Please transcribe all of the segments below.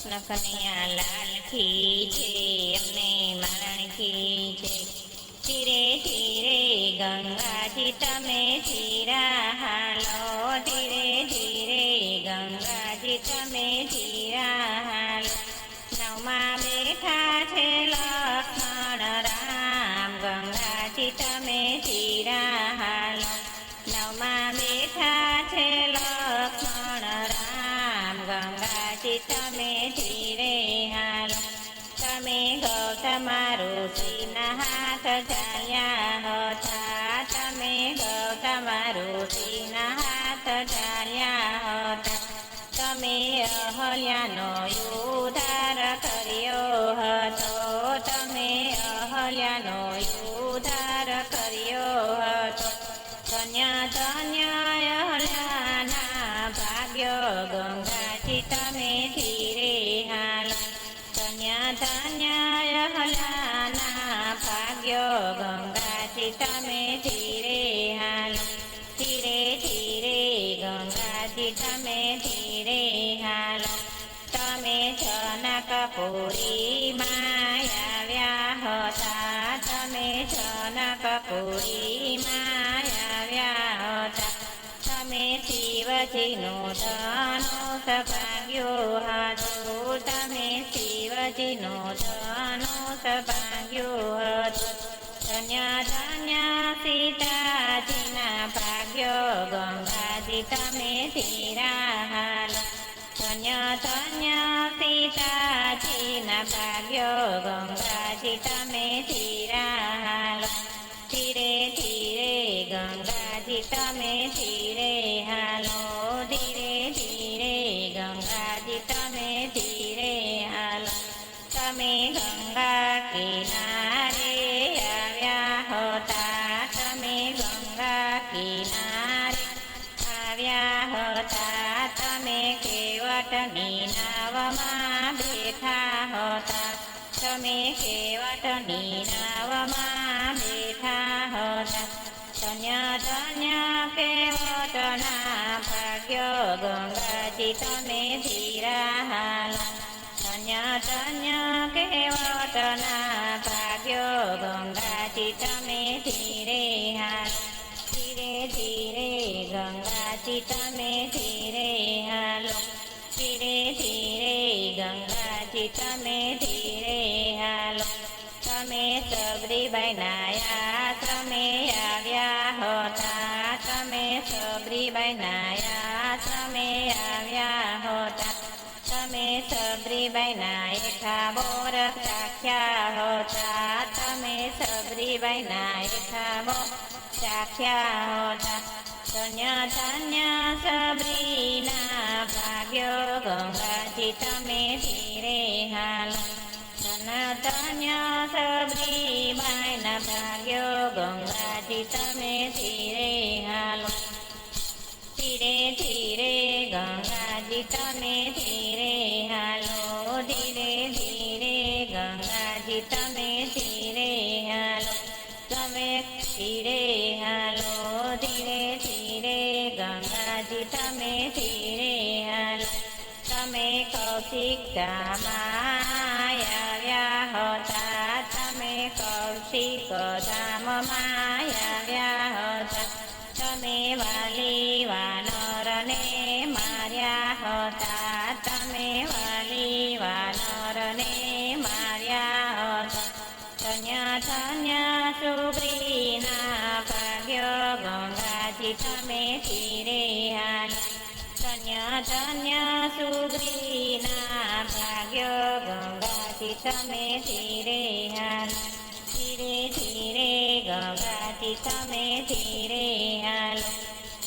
કૃષ્ણ કનૈયા લાલ કી છે, અમને મારણ કી છે। ધીરે ધીરે ગંગાજી તમે ધીરા હાલો, ધીરે ધીરે ગંગાજી તમે ધીરા હાલો। નવમાં બેઠા છે લક્ષ્મણ રામ, ગંગાજી તમે ધીરા હાલો। નવમાં બેઠા છે લક્ષ્મણ રામ, ગંગાજી તમે ધીરે હાલો। તમે ગૌતમ ઋષિના હાથ ચાલ્યા હતા, તમે ગૌતમ ઋષિના હાથ ચાલ્યા હતા। તમે અહલ્યાનો ઉદ્ધાર કર્યો હતો, તમે અહલ્યાનો ઉદ્ધાર કર્યો હતો। ધન્ય ધન્ય અહલ્યાના ભાગ્યો, ગંગાજી તમે ધીરે હાલો। ધન્ય ધન્ય અહલ્યાના ભાગ્યો, ગંગાજી તમે ધીરે હાલો। ધીરે ધીરે ગંગાજી તમે ધીરે હાલો। તમે જનકપુરીમાં આવ્યા હતા, તમે જનકપુરીમાં આવ્યા હતા। તમે શિવજીનું ધનુષ ભાંગ્યું હતું, તમે શિવજીનું ધનુષ ભાંગ્યું હતું। ધન્ય ધન્ય સીતાજીના ભાગ્યો, ગંગાજી તમે ધીરા હાલો। ધન્ય ધન્ય સીતાજીના ભાગ્યો, ગંગાજી તમે ધીરા હાલો। ધીરે ધીરે ગંગાજી તમે ધીરે હાલો, ધીરે ધીરે ગંગાજી તમે ધીરે હાલો। તમે ગંગા કિનારે આવ્યા હતા, તમે ગંગા કિનારે આવ્યા હતા। તમે કેવટની નાવમાં બેઠા હતા, તમે કેવટની નાવમાં બેઠા હતા। ધન્ય ધન્ય કેવટના ભાગ્યો, ગંગાજી તમે ધીરા હાલો। ધન્ય ધન્ય કેવટના ભાગ્યો, ગંગાજી તમે ધીરે હાલો। ધીરે ધીરે ગંગાજી તમે ધીરે હાલો। ધીરે ધીરે ગંગાજી તમે ધીરે હાલો। તમે સબરીબાઈના આશ્રમે આવ્યા હતા, તમે સબરીબાઈના આશ્રમે આવ્યા હતા। તમે સબરીબાઈના એઠા બોર ચાખ્યા હતા, તમે સબરીબાઈના એઠા બોર ચાખ્યા હતા। ધન્ય ધન્ય સબરીના ભાગ્યો, ગંગાજી તમે ધીરે હાલો। ધન્ય ધન્ય સબરીબાઈના ભાગ્યો, ગંગાજી તમે ધીરે હાલો। ધીરે ધીરે ગંગાજી તમે ધીરે હાલો, ધીરે ધીરે ગંગાજી તમે ધીરે હાલો। તમે ધીરે હાલો, ધીરે ધીરે ગંગાજી તમે ધીરે હાલો। તમે કૌશિક ધામમાં આવ્યા હતા, તમે કૌશિક ધામમાં આવ્યા હતા। તમે વાલી વાનરને માર્યા હતા, તમે વાલી વાનરને માર્યા હતા। ધન્ય ધન્ય સુગ્રીના ભાગ્યો, ગંગાજી તમે ધીરે હાલો। ધન્ય ધન્ય સુગ્રીના ભાગ્યો, ગંગાજી તમે ધીરે હાલો। ધીરે ધીરે ગંગાજી તમે ધીરે હાલો।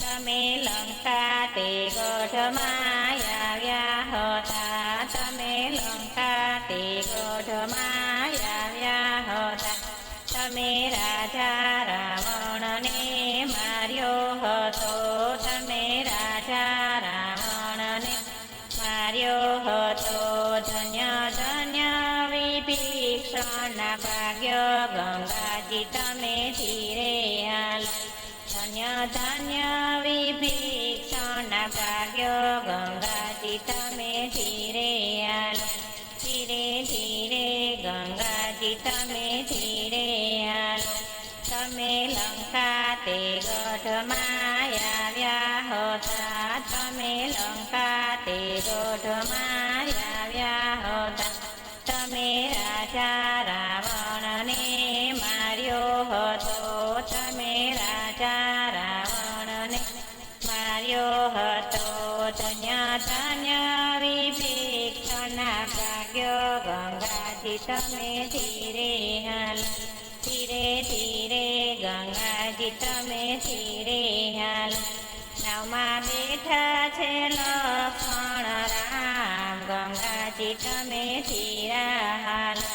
તમે લંકા તે ગઢમાં આવ્યા હતા, તમે લંકા તે ગઢમાં આવ્યા હતા। તમે રાજા રાવણને માર્યો હતો, તમે રાજા રાવણને માર્યો હતો। ધન્ય ધન્ય વિભીષણના ભાગ્યો, ગંગાજી તમે ધીરે હાલો। ધન્ય ધન્ય વિભીષણના ભાગ્યો, ગંગાજી તમે ધીરે હાલો। રોઢમાં આવ્યા હતા. તમે રાજા રાવણને માર્યો હતો. તમે રાજા રાવણને માર્યો હતો. ધન્ય ધન્ય વિભીષણના ભાગ્યો ગંગાજી તમે ધીરે હાલો. ધીરે ધીરે ગંગાજી તમે ધીરે હાલો. નવમાં બેઠા છે લક્ષ્મણ રામ ગંગાજી તમે ધીરા હાલો.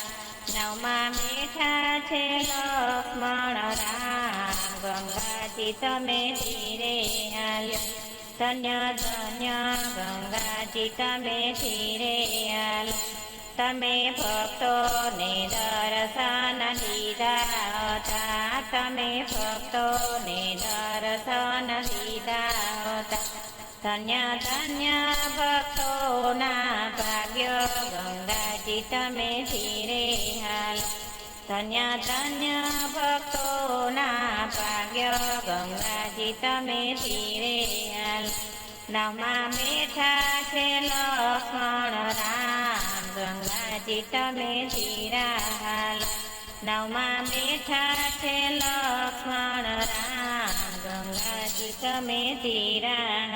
નવમાં બેઠા છે લક્ષ્મણ રામ ગંગાજી તમે ધીરે હાલો. ધન્ય ધન્ય ગંગાજી તમે ધીરે હાલો. તમે ભક્તોને દર્શન દીધા હતા. તમે ભક્તોને દર્શન દીધા હતા. ધન્ય ધન્ય ભક્તોના ભાગ્ય ગંગાજી તમે ધીરે હાલો. ધન્ય ધન્ય ભક્તોના ભાગ્ય ગંગાજી તમે ધીરે હાલો. નવમાં બેઠા છે લક્ષ્મણ રામ ગંગાજી તમે ધીરા હાલો. નવમાં બેઠા છે લક્ષ્મણ રામ ગંગાજી તમે ધીરા